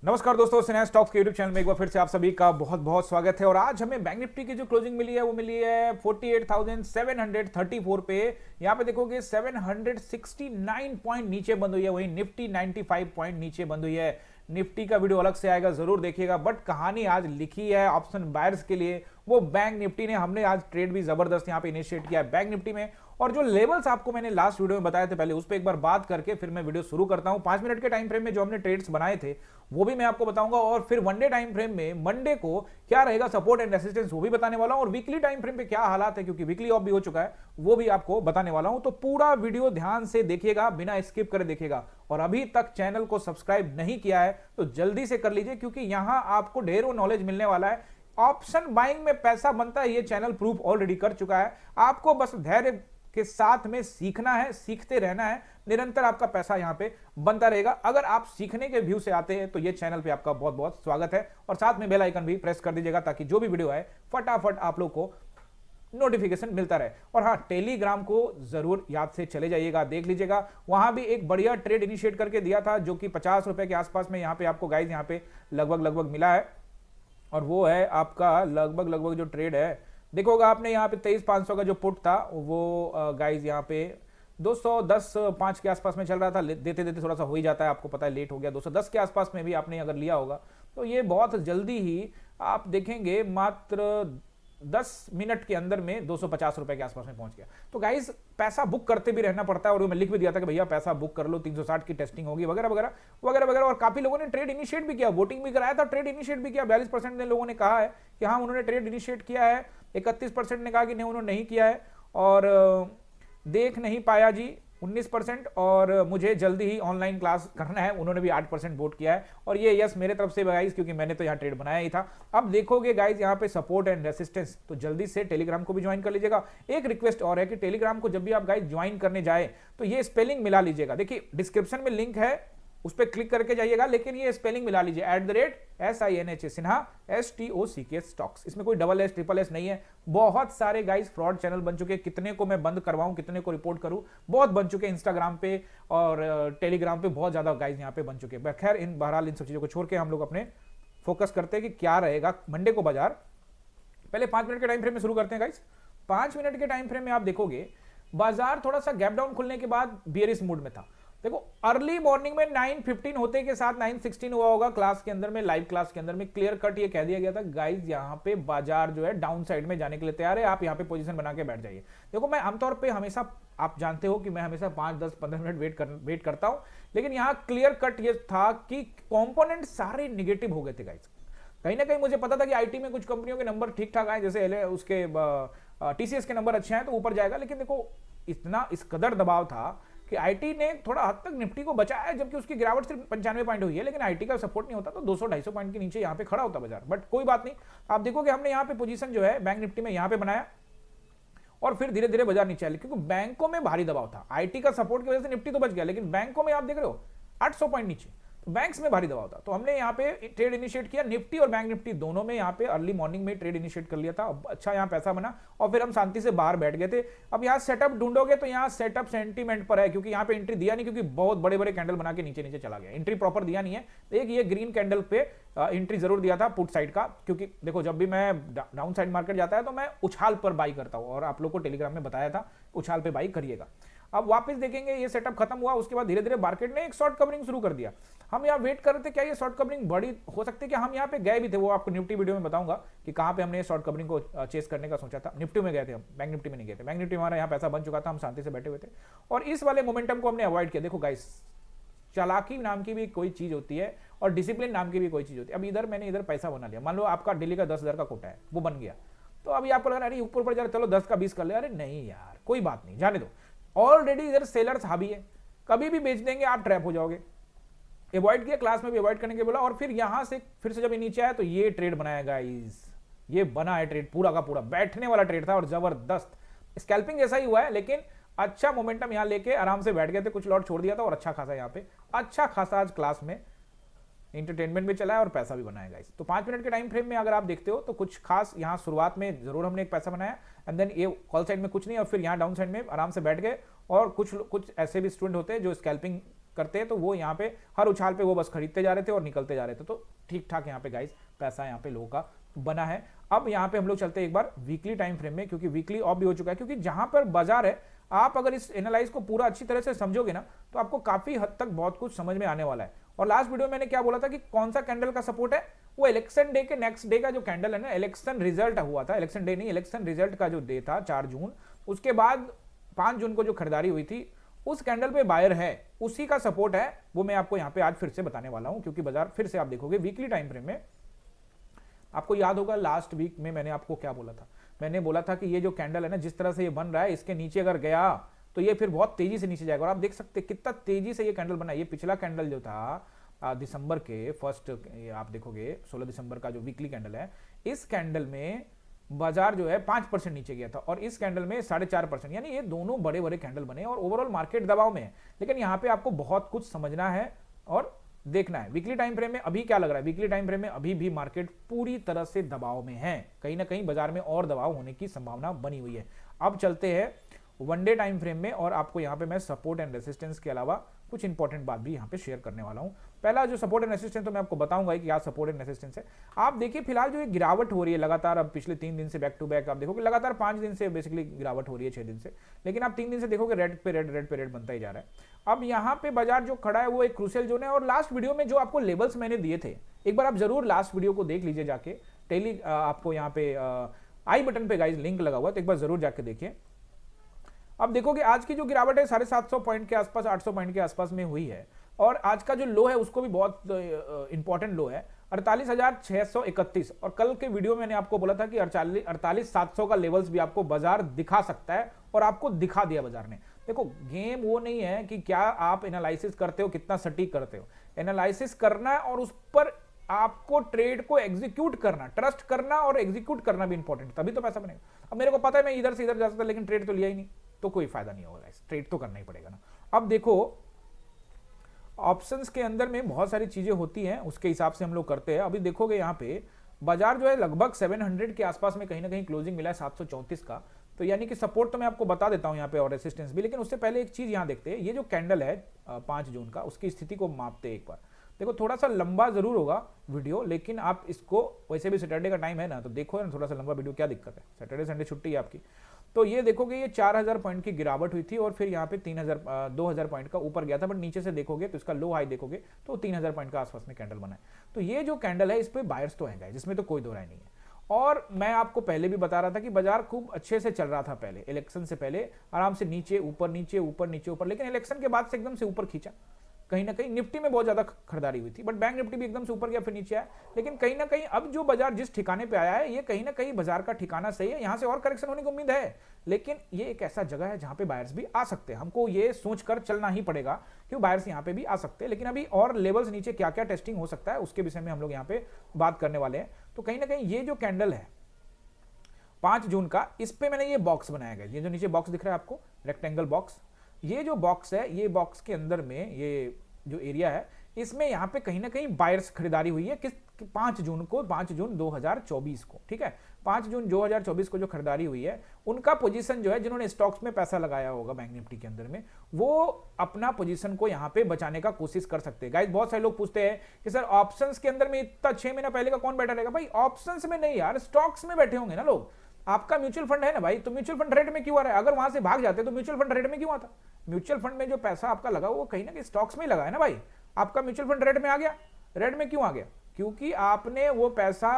नमस्कार दोस्तों, cinema stocks के यूट्यूब चैनल में एक बार फिर से आप सभी का बहुत बहुत स्वागत है। और आज हमें बैंक निफ्टी की जो क्लोजिंग मिली है वो मिली है 48,734 पे। यहाँ पे देखोगे 769 पॉइंट नीचे बंद हुई है, वहीं निफ्टी 95 पॉइंट नीचे बंद हुई है। निफ्टी का वीडियो अलग से आएगा, जरूर देखिएगा। बट कहानी आज लिखी है ऑप्शन बायर्स के लिए, वो बैंक निफ्टी ने। हमने आज ट्रेड भी जबरदस्त यहाँ पे इनिशिएट किया है बैंक निफ्टी में। और जो लेवल्स आपको मैंने लास्ट वीडियो में बताए थे, पहले उस पर एक बार बात करके फिर मैं वीडियो शुरू करता हूं। 5 मिनट के टाइम फ्रेम में जो हमने ट्रेड्स बनाए थे वो भी मैं आपको बताऊंगा, और फिर वनडे टाइम फ्रेम में मंडे को क्या रहेगा सपोर्ट एंड रेसिस्टेंस वो भी बताने वाला हूं, और वीकली टाइम फ्रेम पे क्या हालात है क्योंकि वीकली ऑफ भी हो चुका है वो भी आपको बताने वाला हूं। तो पूरा वीडियो ध्यान से देखिएगा, बिना स्किप करे देखिएगा। और अभी तक चैनल को सब्सक्राइब नहीं किया है तो जल्दी से कर लीजिए, क्योंकि यहां आपको ढेरों नॉलेज मिलने वाला है। ऑप्शन बाइंग में पैसा बनता है, ये चैनल प्रूफ ऑलरेडी कर चुका है। आपको बस धैर्य के साथ में सीखना है, सीखते रहना है, निरंतर आपका पैसा यहां पे बनता रहेगा। अगर आप सीखने के व्यू से आते हैं तो ये चैनल पे आपका बहुत बहुत स्वागत है। और साथ में बेल आइकन भी प्रेस कर दीजिएगा ताकि जो भी वीडियो है फटाफट आप लोग को नोटिफिकेशन मिलता रहे। और हाँ, टेलीग्राम को जरूर याद से चले जाइएगा, देख लीजिएगा। वहां भी एक बढ़िया ट्रेड इनिशिएट करके दिया था जो कि 50 रुपए के आसपास में यहाँ पे आपको गाइज यहाँ पे लगभग मिला है। और वो है आपका लगभग जो ट्रेड है, देखोगा आपने यहाँ पे 23,500 का जो पुट था वो गाइज यहाँ पे 210.5 के आसपास में चल रहा था। देते देते थोड़ा सा हो ही जाता है, आपको पता है, लेट हो गया। 210 के आसपास में भी आपने अगर लिया होगा तो ये बहुत जल्दी ही आप देखेंगे मात्र 10 मिनट के अंदर में 250 रुपए के आसपास में पहुंच गया। तो गाइस पैसा बुक करते भी रहना पड़ता है, और मैं लिख भी दिया था कि भैया पैसा बुक कर लो, 360 की टेस्टिंग होगी वगैरह वगैरह वगैरह वगैरह। और काफी लोगों ने ट्रेड इनिशिएट भी किया, वोटिंग भी कराया था, ट्रेड इनिशिएट भी किया। 42% ने लोगों ने कहा है कि हाँ उन्होंने ट्रेड इनिशिएट किया है, 31% ने कहा कि नहीं उन्होंने नहीं किया है, और देख नहीं पाया जी 19%, और मुझे जल्दी ही ऑनलाइन क्लास करना है, उन्होंने भी 8% वोट किया है। और ये यस मेरे तरफ से गाइस, क्योंकि मैंने तो यहाँ ट्रेड बनाया ही था। अब देखोगे गाइस यहाँ पे सपोर्ट एंड रेसिस्टेंस, तो जल्दी से टेलीग्राम को भी ज्वाइन कर लीजिएगा। एक रिक्वेस्ट और है कि टेलीग्राम को जब भी आप गाइस ज्वाइन करने जाए तो ये स्पेलिंग मिला लीजिएगा। देखिए डिस्क्रिप्शन में लिंक है, उस पर क्लिक करके जाइएगा, लेकिन ये स्पेलिंग मिला लीजिए @SINHA सिन्हा STOCK स्टॉक्स। इसमें कोई डबल एस ट्रिपल एस नहीं है। बहुत सारे गाइस फ्रॉड चैनल बन चुके हैं, कितने को मैं बंद करवाऊं, कितने को रिपोर्ट करूं, बहुत बन चुके हैं। इंस्टाग्राम पे और टेलीग्राम पे बहुत ज्यादा गाइस यहाँ पे बन चुके हैं। खैर बहरहाल इन सब चीजों को छोड़ के हम लोग अपने फोकस करते हैं कि क्या रहेगा मंडे को बाजार। पहले 5 मिनट के टाइम फ्रेम में शुरू करते हैं गाइस। 5 मिनट के टाइम फ्रेम में आप देखोगे बाजार थोड़ा सा गैप डाउन खुलने के बाद बियरिश मूड में था। देखो अर्ली मॉर्निंग में 9:15 होते के साथ 9:16 हुआ होगा क्लास के अंदर में, लाइव क्लास के अंदर में क्लियर कट ये कह दिया गया था गाइस यहाँ पे बाजार जो है डाउन साइड में जाने के लिए तैयार है, आप यहाँ पे पोजीशन बना के बैठ जाइए। देखो मैं आमतौर पे हमेशा, आप जानते हो कि मैं हमेशा 5, 10, 15 मिनट वेट करता हूं, लेकिन यहाँ क्लियर कट ये था कि कंपोनेंट सारे निगेटिव हो गए थे गाइस। कहीं ना कहीं मुझे पता था कि आईटी में कुछ कंपनियों के नंबर ठीक ठाक आए, जैसे उसके टीसीएस के नंबर अच्छे हैं तो ऊपर जाएगा, लेकिन देखो इतना इस कदर दबाव था कि आईटी ने थोड़ा हद तक निफ्टी को बचाया, जबकि उसकी गिरावट सिर्फ 95 पॉइंट हुई है, लेकिन आईटी का सपोर्ट नहीं होता तो 200-250 पॉइंट के नीचे यहाँ पे खड़ा होता बाजार। बट कोई बात नहीं, आप देखोगे हमने यहाँ पे पोजीशन जो है बैंक निफ्टी में यहाँ पे बनाया, और फिर धीरे धीरे बाजार नीचे आया, क्योंकि बैंकों में भारी दबाव था। आईटी का सपोर्ट की वजह से निफ्टी तो बच गया, लेकिन बैंकों में आप देख रहे हो 800 पॉइंट नीचे, तो बैंक्स में भारी दबाव था। तो हमने यहाँ पे ट्रेड इनिशिएट किया, निफ्टी और बैंक निफ्टी दोनों में यहाँ पे अर्ली मॉर्निंग में ट्रेड इनिशिएट कर लिया था। अच्छा यहाँ पैसा बना और फिर हम शांति से बाहर बैठ गए थे। अब यहाँ सेटअप ढूंढोगे तो यहाँ सेटअप सेंटीमेंट पर है, क्योंकि यहाँ पे एंट्री दिया नहीं, क्योंकि बहुत बड़े बड़े कैंडल बना के नीचे नीचे चला गया। एंट्री प्रॉपर दिया नहीं है। एक ये ग्रीन कैंडल पे एंट्री जरूर दिया था पुट साइड का, क्योंकि देखो जब भी मैं डाउन साइड मार्केट जाता है तो मैं उछाल पर बाई करता हूँ, और आप लोग को टेलीग्राम में बताया था उछाल पे बाई करिएगा। अब वापस देखेंगे ये सेटअप खत्म हुआ, उसके बाद धीरे धीरे मार्केट ने एक शॉर्ट कवरिंग शुरू कर दिया। हम यहाँ वेट कर रहे थे क्या ये शॉर्ट कवरिंग बड़ी हो सकती है, कि हम यहाँ पे गए भी थे, वो आपको निफ्टी वीडियो में बताऊंगा कि कहाँ पे हमने शॉर्ट कवरिंग को चेस करने का सोचा था। निफ्टी में गए थे हम, बैंक निफ्टी में नहीं गए थे। बैंक निफ्टी हमारा यहाँ पैसा बन चुका था, हम शांति से बैठे हुए थे, और इस वाले मोमेंटम को हमने अवॉइड किया। देखो गाइस, चालाकी नाम की भी कोई चीज होती है और डिसिप्लिन नाम की भी कोई चीज होती है। अब इधर मैंने इधर पैसा बना लिया, मान लो आपका डेली का 10,000 का कोटा है, वो बन गया, तो अभी आपको लग रहा है अरे ऊपर जा रहा, चलो 10 का 20 कर ले। अरे नहीं यार, कोई बात नहीं, जाने दो। ऑलरेडी इधर सेलर्स हावी है, कभी भी बेच देंगे, आप ट्रैप हो जाओगे। अवॉइड किया, क्लास में भी अवॉइड करने के बोला, और फिर यहां से फिर से जब ये नीचे आया तो ये ट्रेड बनाया गाइस, ये बना है ट्रेड, पूरा का पूरा बैठने वाला ट्रेड था और जबरदस्त स्कैल्पिंग जैसा ही हुआ है, लेकिन अच्छा मोमेंटम यहां लेके आराम से बैठ गए थे। कुछ लॉट छोड़ दिया था और अच्छा खासा यहाँ पे अच्छा खासा आज क्लास में इंटरटेनमेंट भी चला है और पैसा भी बनाया गाइस। तो 5 मिनट के टाइम फ्रेम में अगर आप देखते हो तो कुछ खास यहाँ शुरुआत में जरूर हमने एक पैसा बनाया, एंड देन ये कॉल साइड में कुछ नहीं, और फिर यहाँ डाउन साइड में आराम से बैठ गए। और कुछ ऐसे भी स्टूडेंट होते हैं जो स्कैल्पिंग करते हैं, तो वो यहाँ पे हर उछाल पे वो बस खरीदते जा रहे थे और निकलते जा रहे थे। तो ठीक ठाक यहाँ पे गाइस पैसा यहाँ पे लोगों का बना है। अब यहाँ पे हम लोग चलते हैं एक बार वीकली टाइम फ्रेम में, क्योंकि वीकली ऑफ भी हो चुका है, क्योंकि जहां पर बाजार है आप अगर इस एनालाइज को पूरा अच्छी तरह से समझोगे ना तो आपको काफी हद तक बहुत कुछ समझ में आने वाला है। और लास्ट वीडियो में मैंने क्या बोला था कि कौन सा कैंडल का सपोर्ट है, वो इलेक्शन डे के नेक्स्ट डे का जो कैंडल है ना, इलेक्शन रिजल्ट हुआ था, इलेक्शन डे नहीं, इलेक्शन रिजल्ट का जो डे था 4 जून, उसके बाद 5 जून को जो खरीदारी हुई थी उस कैंडल पे बायर है, उसी का सपोर्ट है। वो मैं आपको यहाँ पे आज फिर से बताने वाला हूं, क्योंकि बाजार फिर से आप देखोगे वीकली टाइम फ्रेम में। आपको याद होगा लास्ट वीक में मैंने आपको क्या बोला था, मैंने बोला था कि ये जो कैंडल है ना, जिस तरह से ये बन रहा है, इसके नीचे अगर गया तो ये फिर बहुत तेजी से नीचे जाएगा। और आप देख सकते हैं कितना तेजी से ये कैंडल बना। ये पिछला कैंडल जो था दिसंबर के फर्स्ट, आप देखोगे 16 दिसंबर का जो वीकली कैंडल है, इस कैंडल में बाजार जो है 5% नीचे गया था और इस कैंडल में 4.5%, यानी ये दोनों बड़े बड़े कैंडल बने और ओवरऑल मार्केट दबाव में है। लेकिन यहाँ पे आपको बहुत कुछ समझना है और देखना है। वीकली टाइम फ्रेम में अभी क्या लग रहा है, वीकली टाइम फ्रेम में अभी भी मार्केट पूरी तरह से दबाव में है, कहीं ना कहीं बाजार में और दबाव होने की संभावना बनी हुई है। अब चलते हैं वन डे टाइम फ्रेम में और आपको यहाँ पे मैं सपोर्ट एंड रेसिस्टेंस के अलावा कुछ इंपॉर्टेंट बात भी यहाँ पे शेयर करने वाला हूँ। पहला जो सपोर्ट एंड रेसिस्टेंस, तो मैं आपको बताऊंगा कि क्या सपोर्ट एंड रेसिस्टेंस है। आप देखिए फिलहाल जो ये गिरावट हो रही है लगातार, अब पिछले 3 दिन से बैक टू बैक आप देखोगे लगातार 5 दिन से बेसिकली गिरावट हो रही है, 6 दिन से, लेकिन आप 3 दिन से देखोगे रेड पे रेड बनता ही जा रहा है। अब यहाँ पे बाजार जो खड़ा है वो एक क्रूशियल जोन है। और लास्ट वीडियो में जो आपको लेवल्स मैंने दिए थे, एक बार आप जरूर लास्ट वीडियो को देख लीजिए जाके, टेली आपको यहाँ पे आई बटन पे गाइज लिंक लगा हुआ है, तो एक बार जरूर जाके देखिए। अब देखोगे आज की जो गिरावट है 750 पॉइंट के आसपास, 800 पॉइंट के आसपास में हुई है। और आज का जो लो है उसको भी बहुत इंपॉर्टेंट लो है 48,631। और कल के वीडियो में मैंने आपको बोला था कि 48,700 का लेवल्स भी आपको बाजार दिखा सकता है, और आपको दिखा दिया बाजार ने। देखो गेम वो नहीं है कि क्या आप एनालिसिस करते हो, कितना सटीक करते हो, एनालिसिस करना है और उस पर आपको ट्रेड को एग्जीक्यूट करना, ट्रस्ट करना और एग्जीक्यूट करना भी इंपॉर्टेंट, तभी तो पैसा बनेगा। अब मेरे को पता है मैं इधर से इधर जा सकता, लेकिन ट्रेड तो लिया ही नहीं, तो कोई फायदा नहीं होगा, ट्रेड तो करना ही पड़ेगा ना। अब देखो ऑप्शंस के अंदर में बहुत सारी चीजें होती हैं, उसके हिसाब से हम लोग करते हैं। अभी देखोगे यहाँ पे बाजार जो है लगभग 700 के आसपास में कहीं ना कहीं क्लोजिंग मिला है, 734 का, तो यानी कि सपोर्ट तो मैं आपको बता देता हूं यहाँ पे और रेसिस्टेंस भी। लेकिन उससे पहले एक चीज यहाँ देखते हैं, ये जो कैंडल है 5 जून का, उसकी स्थिति को मापते हैं एक बार। देखो थोड़ा सा लंबा जरूर होगा वीडियो, लेकिन आप इसको, वैसे भी सैटरडे का टाइम है ना, तो देखो ना थोड़ा सा लंबा वीडियो, क्या दिक्कत है, सैटरडे संडे छुट्टी है आपकी। तो ये देखोगे ये 4000 पॉइंट की गिरावट हुई थी और फिर यहाँ पे 2000 पॉइंट का ऊपर गया था, बट नीचे से देखोगे तो इसका लो हाई देखोगे तो 3000 पॉइंट का आसपास में कैंडल बना है। तो ये जो कैंडल है इस पे बायर्स तो है, जिसमें तो कोई दो राय नहीं है। और मैं आपको पहले भी बता रहा था कि बाजार खूब अच्छे से चल रहा था, पहले इलेक्शन से पहले आराम से नीचे ऊपर नीचे ऊपर नीचे ऊपर, लेकिन इलेक्शन के बाद से एकदम से ऊपर खींचा। कहीं ना कहीं निफ्टी में बहुत ज्यादा खरीदारी हुई थी, बट बैंक निफ्टी भी एकदम से ऊपर गया फिर नीचे आया। लेकिन कहीं ना कहीं अब जो बाजार जिस ठिकाने पे आया है, ये कहीं ना कहीं बाजार का ठिकाना सही है, यहां से और करेक्शन होने की उम्मीद है। लेकिन ये एक ऐसा जगह है जहां पे बायर्स भी आ सकते हैं, हमको ये सोचकर चलना ही पड़ेगा कि बायर्स यहां पे भी आ सकते हैं। लेकिन अभी और लेवल्स नीचे क्या क्या टेस्टिंग हो सकता है उसके विषय में हम लोग यहाँ पे बात करने वाले हैं। तो कहीं ना कहीं ये जो कैंडल है 5 जून का, इस पे मैंने ये बॉक्स बनाया गया, ये जो नीचे बॉक्स दिख रहा है आपको, रेक्टेंगल बॉक्स, ये जो बॉक्स है, ये बॉक्स के अंदर में ये जो एरिया है, इसमें यहाँ पे कहीं ना कहीं बायर्स खरीदारी हुई है। किस 5 जून को, 5 जून 2024 को, ठीक है, 5 जून 2024 को जो खरीदारी हुई है, उनका पोजीशन जो है, जिन्होंने स्टॉक्स में पैसा लगाया होगा बैंक निफ्टी के अंदर में, वो अपना पोजीशन को यहाँ पे बचाने का कोशिश कर सकते हैं। गाइस बहुत सारे लोग पूछते हैं कि सर ऑप्शंस के अंदर में इतना 6 महीना पहले का कौन बैठा रहेगा? भाई ऑप्शंस में नहीं यार, स्टॉक्स में बैठे होंगे ना लोग। आपका म्यूचुअल फंड है ना भाई, तो म्यूचुअल फंड रेट में क्यों आ रहा है? अगर वहां से भाग जाते तो म्यूचुअल फंड रेट में क्यों आता? म्यूचुअल फंड में जो पैसा आपका लगा वो कहीं ना कहीं स्टॉक्स में ही लगा है ना भाई। आपका म्यूचुअल फंड रेट में आ गया, रेट में क्यों आ गया? क्योंकि आपने वो पैसा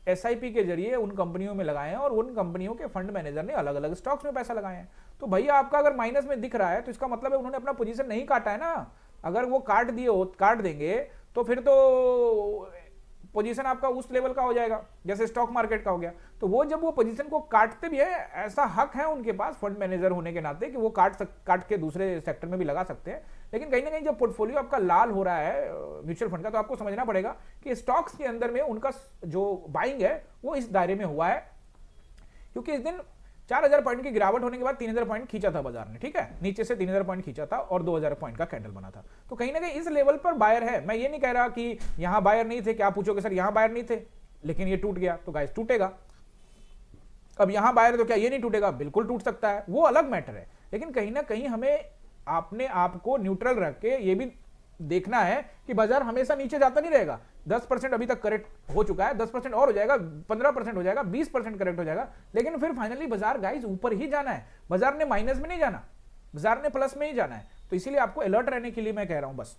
एसआईपी के जरिए उन कंपनियों में लगाए हैं और उन कंपनियों के फंड मैनेजर ने अलग अलग स्टॉक्स में पैसा लगाए हैं। तो भैया आपका अगर माइनस में दिख रहा है तो इसका मतलब है उन्होंने अपना पोजीशन नहीं काटा है ना। अगर वो काट देंगे तो फिर तो पोजीशन आपका उस लेवल का हो जाएगा जैसे स्टॉक मार्केट का हो गया। तो वो जब वो पोजीशन को काटते भी है, ऐसा हक है उनके पास फंड मैनेजर होने के नाते कि वो काट के दूसरे सेक्टर में भी लगा सकते हैं। लेकिन कहीं ना कहीं जब पोर्टफोलियो आपका लाल हो रहा है म्यूचुअल फंड का, तो आपको समझना पड़ेगा कि स्टॉक्स के अंदर में उनका जो बाइंग है वो इस दायरे में हुआ है, क्योंकि इस दिन 4000 पॉइंट की गिरावट होने के बाद 3000 पॉइंट खींचा था बाजार ने, ठीक है, नीचे से 3000 पॉइंट खींचा था और 2000 पॉइंट का कैंडल बना था। तो कहीं ना कहीं इस लेवल पर बायर है। मैं ये नहीं कह रहा कि यहां बायर नहीं थे, क्या पूछोगे सर यहां बायर नहीं थे लेकिन ये टूट गया, तो गाइस टूटेगा। अब यहां बायर है तो क्या ये नहीं टूटेगा? बिल्कुल टूट सकता है, वो अलग मैटर है। लेकिन कहीं ना कहीं हमें अपने आप को न्यूट्रल रख के ये भी देखना है कि बाजार हमेशा नीचे जाता नहीं रहेगा। 10% अभी तक करेक्ट हो चुका है, 10% और हो जाएगा, 15% हो जाएगा, 20% करेक्ट हो जाएगा, लेकिन फिर फाइनली बाजार गाइस ऊपर ही जाना है। बाजार ने माइनस में नहीं जाना, बाजार ने प्लस में ही जाना है। तो इसीलिए आपको अलर्ट रहने के लिए मैं कह रहा हूं बस।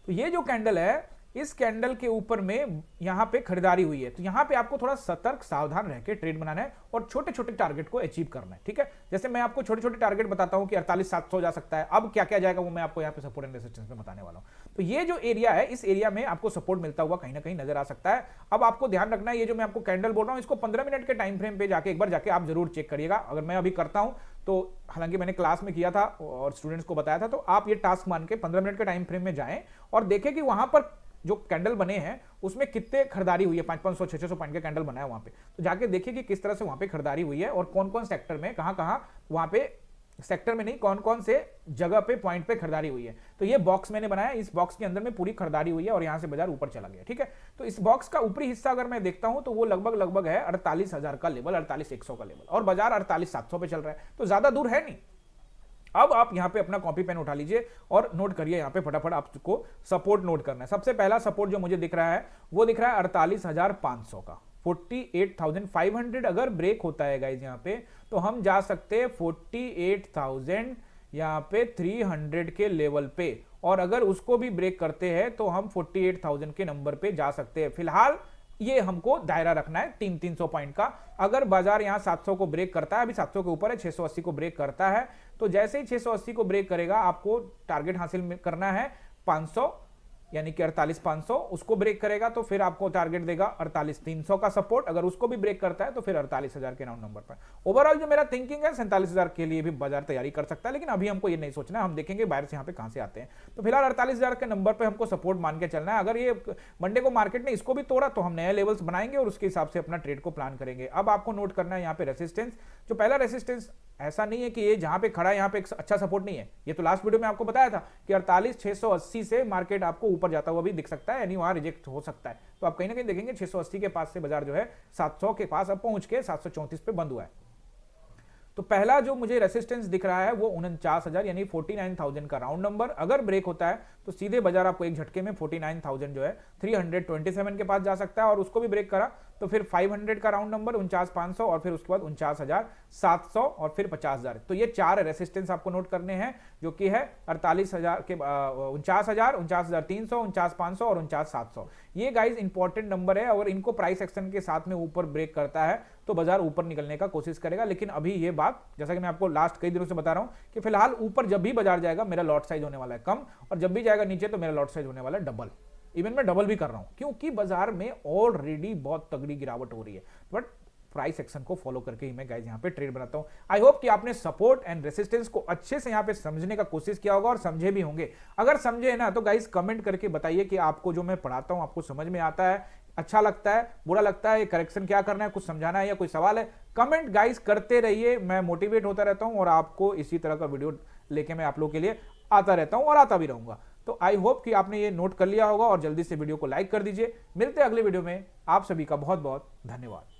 तो ये जो कैंडल है, इस कैंडल के ऊपर में यहां पे खरीदारी हुई है, तो यहां पे आपको थोड़ा सतर्क सावधान रह के ट्रेड बनाना है और छोटे छोटे टारगेट को अचीव करना है, ठीक है। जैसे मैं आपको छोटे छोटे टारगेट बताता हूं कि 48,700 जा सकता है, अब क्या क्या जाएगा वो मैं आपको यहां पे सपोर्ट एंड रेजिस्टेंस में बताने वाला हूं। तो ये जो एरिया है, इस एरिया में आपको सपोर्ट मिलता हुआ कहीं ना कहीं नजर आ सकता है। अब आपको ध्यान रखना है, ये जो मैं आपको कैंडल बोल रहा हूं, इसको 15 मिनट के टाइम फ्रेम पे जाके एक बार जाके आप जरूर चेक करिएगा। अगर मैं अभी करता हूं तो, हालांकि मैंने क्लास में किया था और स्टूडेंट्स को बताया था, तो आप ये टास्क मान के 15 मिनट के टाइम फ्रेम में जाएं और देखें कि वहां पर जो कैंडल बने हैं उसमें कितने खरीदारी हुई है। 500 600 पॉइंट का कैंडल बना है वहां पे, तो जाके देखिए कि किस तरह से वहां पे खरीदारी हुई है और कौन कौन सेक्टर में, कहां वहां पे, सेक्टर में नहीं, कौन कौन से जगह पे पॉइंट पे खरीदारी हुई है। तो ये बॉक्स मैंने बनाया, इस बॉक्स के अंदर में पूरी खरीदारी हुई है और यहां से बाजार ऊपर चला गया, ठीक है। तो इस बॉक्स का ऊपरी हिस्सा अगर मैं देखता हूं तो वो लगभग है 48,000 का लेवल, 48,100 का लेवल, और बाजार 48,700 पे चल रहा है, तो ज्यादा दूर है नहीं। अब आप यहां पे अपना कॉपी पेन उठा लीजिए और नोट करिए यहां पे फटाफट, आपको सपोर्ट नोट करना है। सबसे पहला सपोर्ट जो मुझे दिख रहा है वो दिख रहा है 48,500 का, 48,500 अगर ब्रेक होता है गाइज यहां पे, तो हम जा सकते हैं 48,000 यहां पे 300 के लेवल पे, और अगर उसको भी ब्रेक करते हैं तो हम 48,000 के नंबर पे जा सकते हैं। फिलहाल ये हमको दायरा रखना है 300 पॉइंट का। अगर बाजार यहां 700 को ब्रेक करता है, अभी 700 के ऊपर है, 680 को ब्रेक करता है, तो जैसे ही 680 को ब्रेक करेगा आपको टारगेट हासिल करना है 500, यानी कि 48,500, उसको ब्रेक करेगा तो फिर आपको टारगेट देगा 48,300 का सपोर्ट। अगर उसको भी ब्रेक करता है तो फिर 48,000 के राउंड नंबर पर। ओवरऑल जो मेरा थिंकिंग है 47,000 के लिए भी बाजार तैयारी कर सकता है, लेकिन अभी हमको ये नहीं सोचना है, हम देखेंगे बाहर से यहाँ पे कहां से आते हैं। तो फिलहाल 48,000 के नंबर पर हमको सपोर्ट मान के चलना है। अगर ये मंडे को मार्केट ने इसको भी तोड़ा तो हम नए लेवल्स बनाएंगे और उसके हिसाब से अपना ट्रेड को प्लान करेंगे। अब आपको नोट करना है यहाँ पे रेसिस्टेंस, जो पहला रेसिस्टेंस ऐसा नहीं है कि ये जहां पे खड़ा है यहां पे एक अच्छा सपोर्ट नहीं है, ये तो लास्ट वीडियो में आपको बताया था कि 48,680 से मार्केट आपको ऊपर जाता हुआ भी दिख सकता है, यानी वहां रिजेक्ट हो सकता है। तो आप कहीं ना कहीं देखेंगे 680 के पास से बाजार जो है 700 के पास अब पहुंच के 734 पे बंद हुआ है। तो पहला जो मुझे रेसिस्टेंस दिख रहा है वो 49,000 यानी 49,000 का राउंड नंबर। अगर ब्रेक होता है तो सीधे बाजार आपको एक झटके में 49,000 जो है 327 के पास जा सकता है, और उसको भी ब्रेक करा तो फिर 500 का राउंड नंबर 49,500, और फिर उसके बाद 49,700 और फिर 50,000। तो ये 4 रेसिस्टेंस आपको नोट करने हैं, जो कि है 48,000 के 49,000, 49,300, 49,500 और 49,700। ये गाइज इंपॉर्टेंट नंबर है, अगर इनको प्राइस एक्शन के साथ में ऊपर ब्रेक करता है तो बाजार ऊपर निकलने का कोशिश करेगा। लेकिन अभी ये बात, जैसा कि मैं आपको लास्ट कई दिनों से बता रहा हूं कि फिलहाल ऊपर जब भी बाजार जाएगा मेरा लॉट साइज होने वाला है कम, और जब भी जाएगा नीचे तो मेरा लॉट साइज होने वाला है डबल। इवन मैं डबल भी कर रहा हूं क्योंकि बाजार में ऑलरेडी बहुत तगड़ी गिरावट हो रही है, बट प्राइस एक्शन को फॉलो करके ही मैं गाइस यहां पे ट्रेड बनाता हूं। आई होप कि आपने सपोर्ट एंड रेसिस्टेंस को अच्छे से यहां पे समझने का कोशिश किया होगा और समझे भी होंगे। अगर समझे ना तो गाइस कमेंट करके बताइए कि आपको जो मैं पढ़ाता हूं आपको समझ में आता है, अच्छा लगता है, बुरा लगता है, करेक्शन क्या करना है, कुछ समझाना है या कोई सवाल है, कमेंट गाइस करते रहिए। मैं मोटिवेट होता रहता हूं और आपको इसी तरह का वीडियो लेके मैं आप लोगों के लिए आता रहता हूं और आता भी रहूंगा। तो आई होप कि आपने ये नोट कर लिया होगा और जल्दी से वीडियो को लाइक कर दीजिए। मिलते हैं अगले वीडियो में, आप सभी का बहुत बहुत धन्यवाद।